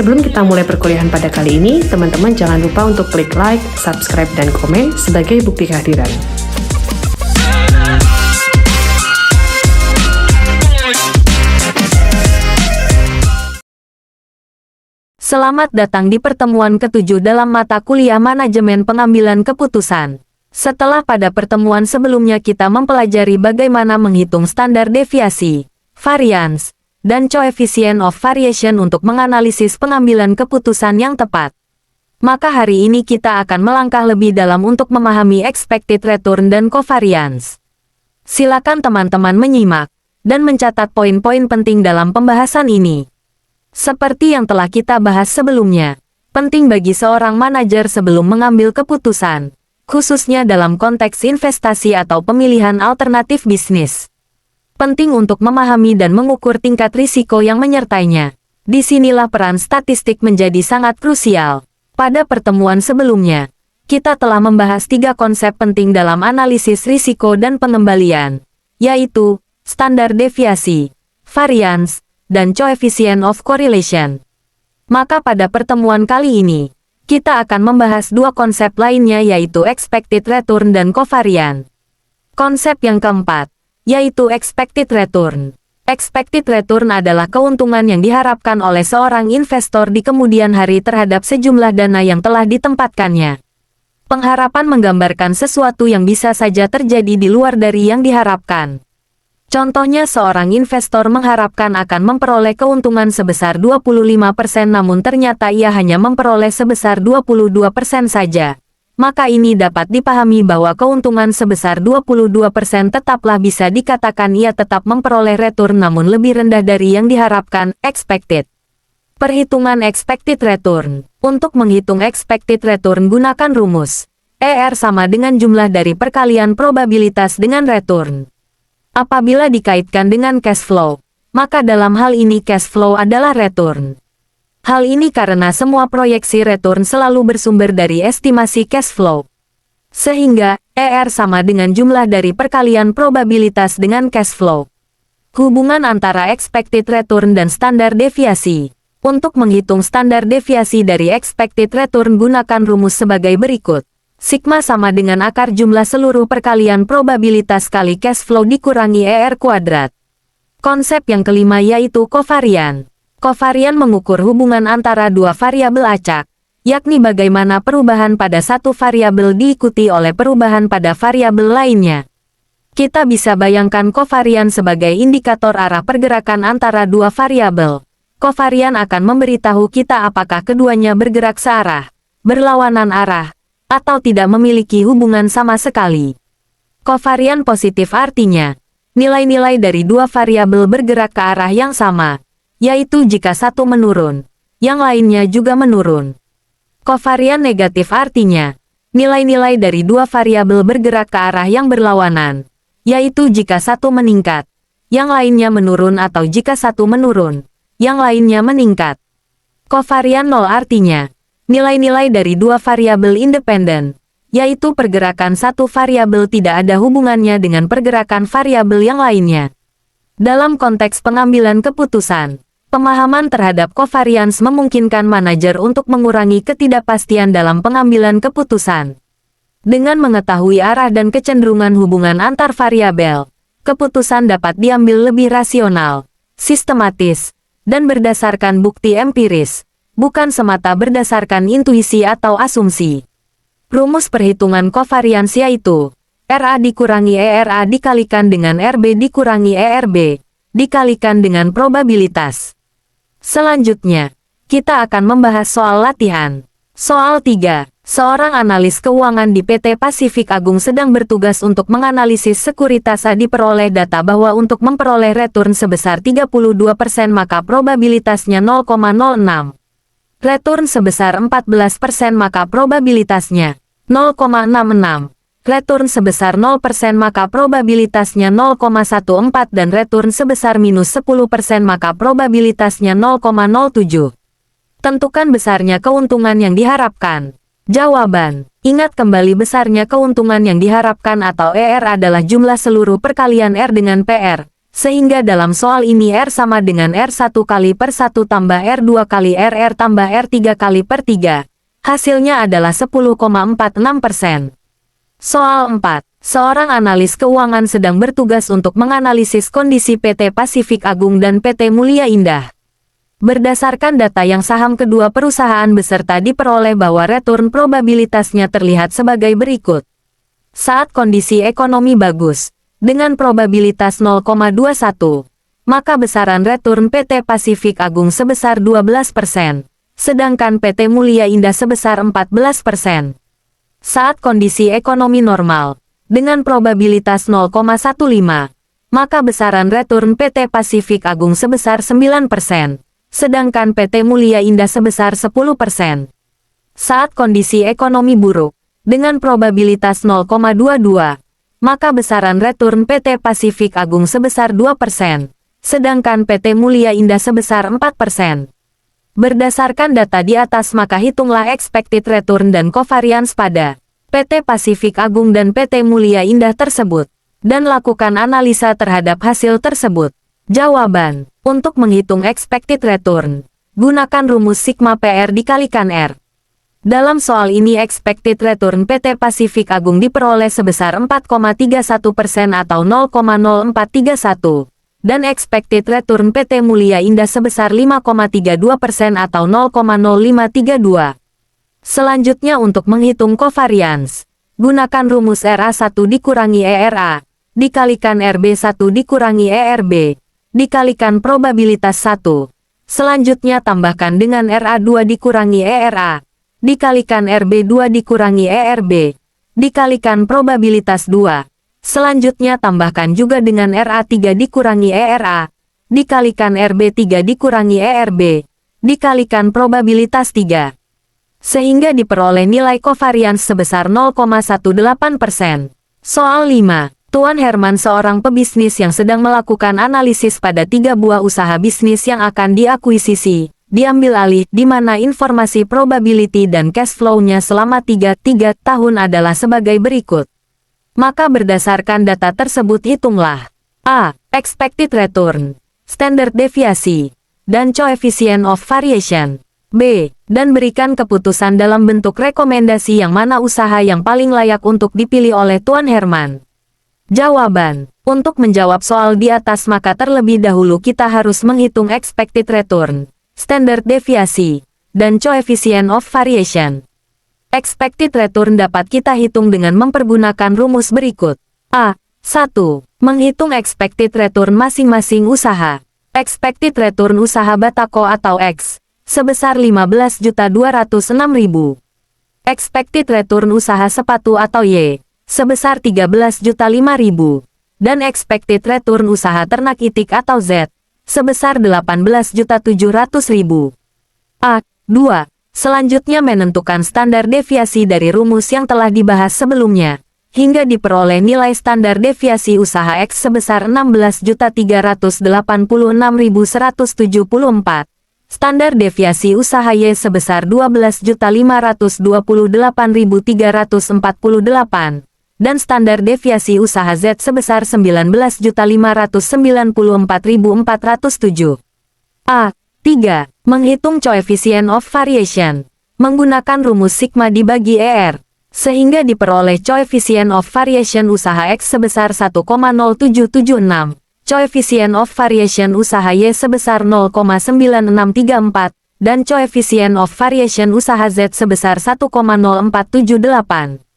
Sebelum kita mulai perkuliahan pada kali ini, teman-teman jangan lupa untuk klik like, subscribe, dan komen sebagai bukti kehadiran. Selamat datang di pertemuan ke-7 dalam mata kuliah Manajemen Pengambilan Keputusan. Setelah pada pertemuan sebelumnya kita mempelajari bagaimana menghitung standar deviasi, variance, dan coefficient of variation untuk menganalisis pengambilan keputusan yang tepat. Maka hari ini kita akan melangkah lebih dalam untuk memahami expected return dan covariance. Silakan teman-teman menyimak dan mencatat poin-poin penting dalam pembahasan ini. Seperti yang telah kita bahas sebelumnya, penting bagi seorang manajer sebelum mengambil keputusan, khususnya dalam konteks investasi atau pemilihan alternatif bisnis. Penting untuk memahami dan mengukur tingkat risiko yang menyertainya. Disinilah peran statistik menjadi sangat krusial. Pada pertemuan sebelumnya, kita telah membahas 3 konsep penting dalam analisis risiko dan pengembalian, yaitu standar deviasi, variance, dan coefficient of correlation. Maka pada pertemuan kali ini, kita akan membahas 2 konsep lainnya yaitu expected return dan covariance. Konsep yang keempat, yaitu expected return. Expected return adalah keuntungan yang diharapkan oleh seorang investor di kemudian hari terhadap sejumlah dana yang telah ditempatkannya. Pengharapan menggambarkan sesuatu yang bisa saja terjadi di luar dari yang diharapkan. Contohnya seorang investor mengharapkan akan memperoleh keuntungan sebesar 25% namun ternyata ia hanya memperoleh sebesar 22% saja. Maka ini dapat dipahami bahwa keuntungan sebesar 22% tetaplah bisa dikatakan ia tetap memperoleh return namun lebih rendah dari yang diharapkan, expected. Perhitungan expected return. Untuk menghitung expected return gunakan rumus ER sama dengan jumlah dari perkalian probabilitas dengan return. Apabila dikaitkan dengan cash flow, maka dalam hal ini cash flow adalah return. Hal ini karena semua proyeksi return selalu bersumber dari estimasi cash flow. Sehingga, ER sama dengan jumlah dari perkalian probabilitas dengan cash flow. Hubungan antara expected return dan standar deviasi. Untuk menghitung standar deviasi dari expected return gunakan rumus sebagai berikut. Sigma sama dengan akar jumlah seluruh perkalian probabilitas kali cash flow dikurangi ER kuadrat. Konsep yang kelima yaitu covariance. Covariance mengukur hubungan antara 2 variabel acak, yakni bagaimana perubahan pada satu variabel diikuti oleh perubahan pada variabel lainnya. Kita bisa bayangkan covariance sebagai indikator arah pergerakan antara 2 variabel. Covariance akan memberitahu kita apakah keduanya bergerak searah, berlawanan arah, atau tidak memiliki hubungan sama sekali. Covariance positif artinya, nilai-nilai dari 2 variabel bergerak ke arah yang sama, yaitu jika satu menurun, yang lainnya juga menurun. Covariance negatif artinya, nilai-nilai dari 2 variabel bergerak ke arah yang berlawanan, yaitu jika satu meningkat, yang lainnya menurun atau jika satu menurun, yang lainnya meningkat. Covariance nol artinya, nilai-nilai dari 2 variabel independen, yaitu pergerakan satu variabel tidak ada hubungannya dengan pergerakan variabel yang lainnya. Dalam konteks pengambilan keputusan, pemahaman terhadap covariance memungkinkan manajer untuk mengurangi ketidakpastian dalam pengambilan keputusan. Dengan mengetahui arah dan kecenderungan hubungan antar variabel, keputusan dapat diambil lebih rasional, sistematis, dan berdasarkan bukti empiris, bukan semata berdasarkan intuisi atau asumsi. Rumus perhitungan covariance yaitu RA dikurangi ERA dikalikan dengan RB dikurangi ERB, dikalikan dengan probabilitas. Selanjutnya, kita akan membahas soal latihan. Soal 3. Seorang analis keuangan di PT Pasifik Agung sedang bertugas untuk menganalisis sekuritas A diperoleh data bahwa untuk memperoleh return sebesar 32% maka probabilitasnya 0,06. Return sebesar 14% maka probabilitasnya 0,66. Return sebesar 0% maka probabilitasnya 0,14 dan return sebesar minus 10% maka probabilitasnya 0,07. Tentukan besarnya keuntungan yang diharapkan. Jawaban. Ingat kembali besarnya keuntungan yang diharapkan atau ER adalah jumlah seluruh perkalian R dengan PR, Sehingga dalam soal ini R sama dengan R1 kali per 1 tambah R2 kali RR tambah R3 kali per 3. Hasilnya adalah 10,46%. Soal 4. Seorang analis keuangan sedang bertugas untuk menganalisis kondisi PT Pasifik Agung dan PT Mulia Indah. Berdasarkan data yang saham kedua perusahaan beserta diperoleh bahwa return probabilitasnya terlihat sebagai berikut. Saat kondisi ekonomi bagus, dengan probabilitas 0,21, maka besaran return PT Pasifik Agung sebesar 12%, sedangkan PT Mulia Indah sebesar 14%. Saat kondisi ekonomi normal, dengan probabilitas 0,15, maka besaran return PT Pasifik Agung sebesar 9%, sedangkan PT Mulia Indah sebesar 10%. Saat kondisi ekonomi buruk, dengan probabilitas 0,22, maka besaran return PT Pasifik Agung sebesar 2%, sedangkan PT Mulia Indah sebesar 4%. Berdasarkan data di atas maka hitunglah expected return dan covariance pada PT Pasifik Agung dan PT Mulia Indah tersebut, dan lakukan analisa terhadap hasil tersebut. Jawaban. Untuk menghitung expected return, gunakan rumus sigma PR dikalikan R. Dalam soal ini expected return PT Pasifik Agung diperoleh sebesar 4,31% atau 0,0431, dan expected return PT Mulia Indah sebesar 5,32% atau 0,0532. Selanjutnya untuk menghitung covariance, gunakan rumus RA1 dikurangi ERA, dikalikan RB1 dikurangi ERB, dikalikan probabilitas 1. Selanjutnya tambahkan dengan RA2 dikurangi ERA, dikalikan RB2 dikurangi ERB, dikalikan probabilitas 2. Selanjutnya tambahkan juga dengan RA3 dikurangi ERA, dikalikan RB3 dikurangi ERB, dikalikan probabilitas 3. Sehingga diperoleh nilai covariance sebesar 0,18%. Soal 5. Tuan Herman seorang pebisnis yang sedang melakukan analisis pada 3 buah usaha bisnis yang akan diakuisisi, diambil alih, di mana informasi probability dan cash flow-nya selama 3 tahun adalah sebagai berikut. Maka berdasarkan data tersebut hitunglah A. Expected return, standard deviasi, dan coefficient of variation. B. Dan berikan keputusan dalam bentuk rekomendasi yang mana usaha yang paling layak untuk dipilih oleh Tuan Herman. Jawaban. Untuk menjawab soal di atas maka terlebih dahulu kita harus menghitung expected return, standard deviasi, dan coefficient of variation. Expected return dapat kita hitung dengan mempergunakan rumus berikut. A. 1. Menghitung expected return masing-masing usaha. Expected return usaha Batako atau X sebesar 15.206.000. Expected return usaha sepatu atau Y sebesar 13.005.000. Dan expected return usaha ternak itik atau Z sebesar 18.700.000. A. 2. Selanjutnya menentukan standar deviasi dari rumus yang telah dibahas sebelumnya, hingga diperoleh nilai standar deviasi usaha X sebesar 16.386.174. Standar deviasi usaha Y sebesar 12.528.348, dan standar deviasi usaha Z sebesar 19.594.407. A. 3. Menghitung coefficient of variation, menggunakan rumus sigma dibagi ER, sehingga diperoleh coefficient of variation usaha X sebesar 1,0776. Coefficient of variation usaha Y sebesar 0,9634, dan coefficient of variation usaha Z sebesar 1,0478.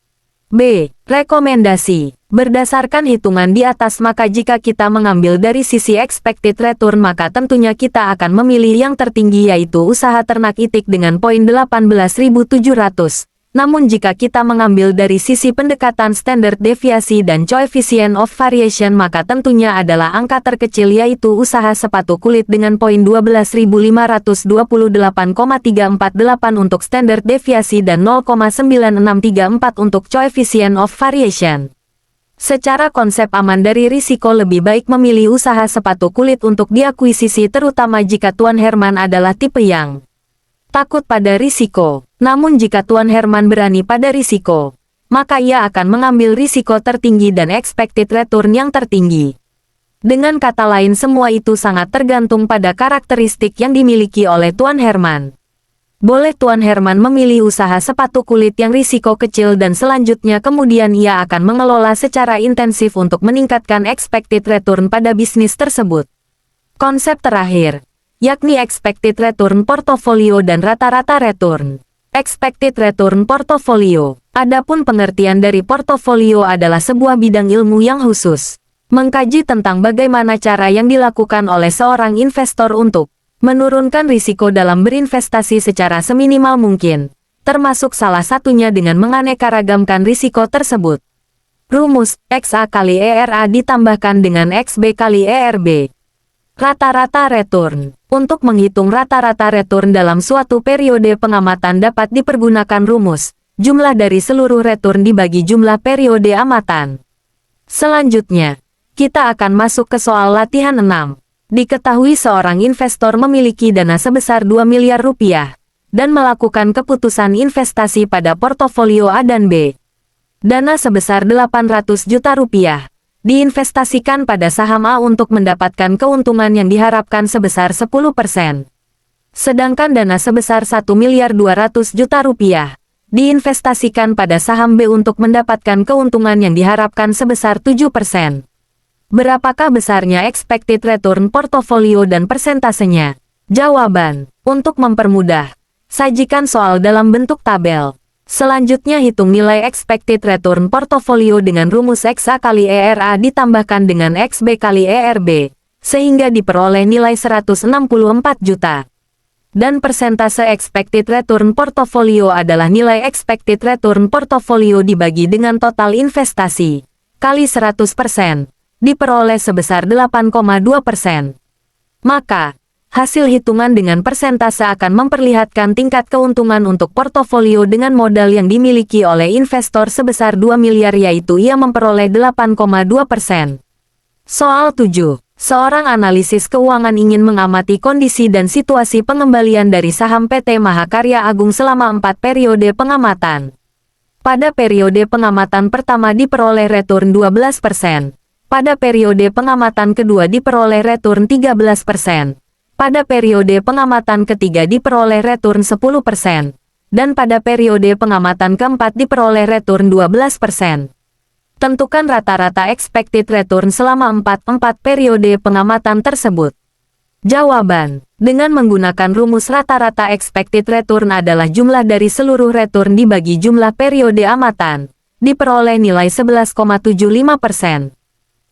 B. Rekomendasi. Berdasarkan hitungan di atas maka jika kita mengambil dari sisi expected return maka tentunya kita akan memilih yang tertinggi yaitu usaha ternak itik dengan poin 18.700. Namun jika kita mengambil dari sisi pendekatan standard deviasi dan coefficient of variation maka tentunya adalah angka terkecil yaitu usaha sepatu kulit dengan poin 12.528,348 untuk standard deviasi dan 0,9634 untuk coefficient of variation. Secara konsep aman dari risiko lebih baik memilih usaha sepatu kulit untuk diakuisisi terutama jika Tuan Herman adalah tipe yang takut pada risiko. Namun jika Tuan Herman berani pada risiko, maka ia akan mengambil risiko tertinggi dan expected return yang tertinggi. Dengan kata lain, semua itu sangat tergantung pada karakteristik yang dimiliki oleh Tuan Herman. Boleh Tuan Herman memilih usaha sepatu kulit yang risiko kecil dan selanjutnya kemudian ia akan mengelola secara intensif untuk meningkatkan expected return pada bisnis tersebut. Konsep terakhir, yakni expected return portofolio dan rata-rata return. Expected return portofolio. Adapun pengertian dari portofolio adalah sebuah bidang ilmu yang khusus. Mengkaji tentang bagaimana cara yang dilakukan oleh seorang investor untuk menurunkan risiko dalam berinvestasi secara seminimal mungkin, termasuk salah satunya dengan menganeka-ragamkan risiko tersebut. Rumus XA kali ERA ditambahkan dengan XB kali ERB. Rata-rata return. Untuk menghitung rata-rata return dalam suatu periode pengamatan dapat dipergunakan rumus jumlah dari seluruh return dibagi jumlah periode amatan. Selanjutnya, kita akan masuk ke soal latihan 6. Diketahui seorang investor memiliki dana sebesar 2 miliar rupiah dan melakukan keputusan investasi pada portofolio A dan B. Dana sebesar 800 juta rupiah diinvestasikan pada saham A untuk mendapatkan keuntungan yang diharapkan sebesar 10%. Sedangkan dana sebesar 1 miliar 200 juta rupiah diinvestasikan pada saham B untuk mendapatkan keuntungan yang diharapkan sebesar 7%. Berapakah besarnya expected return portofolio dan persentasenya? Jawaban. Untuk mempermudah, sajikan soal dalam bentuk tabel. Selanjutnya hitung nilai expected return portofolio dengan rumus XA kali ERA ditambahkan dengan XB kali ERB, sehingga diperoleh nilai 164 juta. Dan persentase expected return portofolio adalah nilai expected return portofolio dibagi dengan total investasi, kali 100%. Diperoleh sebesar 8,2%. Maka, hasil hitungan dengan persentase akan memperlihatkan tingkat keuntungan untuk portofolio dengan modal yang dimiliki oleh investor sebesar 2 miliar yaitu ia memperoleh 8,2%. Soal 7. Seorang analisis keuangan ingin mengamati kondisi dan situasi pengembalian dari saham PT Mahakarya Agung selama 4 periode pengamatan. Pada periode pengamatan pertama diperoleh return 12%. Pada periode pengamatan kedua diperoleh return 13%. Pada periode pengamatan ketiga diperoleh return 10%. Dan pada periode pengamatan keempat diperoleh return 12%. Tentukan rata-rata expected return selama 4 periode pengamatan tersebut. Jawaban. Dengan menggunakan rumus rata-rata expected return adalah jumlah dari seluruh return dibagi jumlah periode amatan. Diperoleh nilai 11,75%.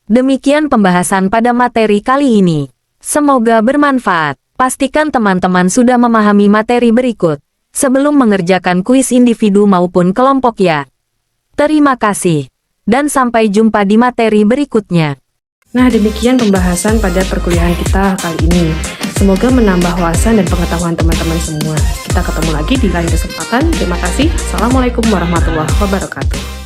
Demikian pembahasan pada materi kali ini. Semoga bermanfaat. Pastikan teman-teman sudah memahami materi berikut sebelum mengerjakan kuis individu maupun kelompok ya. Terima kasih, dan sampai jumpa di materi berikutnya. Nah, demikian pembahasan pada perkuliahan kita kali ini. Semoga menambah wawasan dan pengetahuan teman-teman semua. Kita ketemu lagi di lain kesempatan. Terima kasih. Assalamualaikum warahmatullahi wabarakatuh.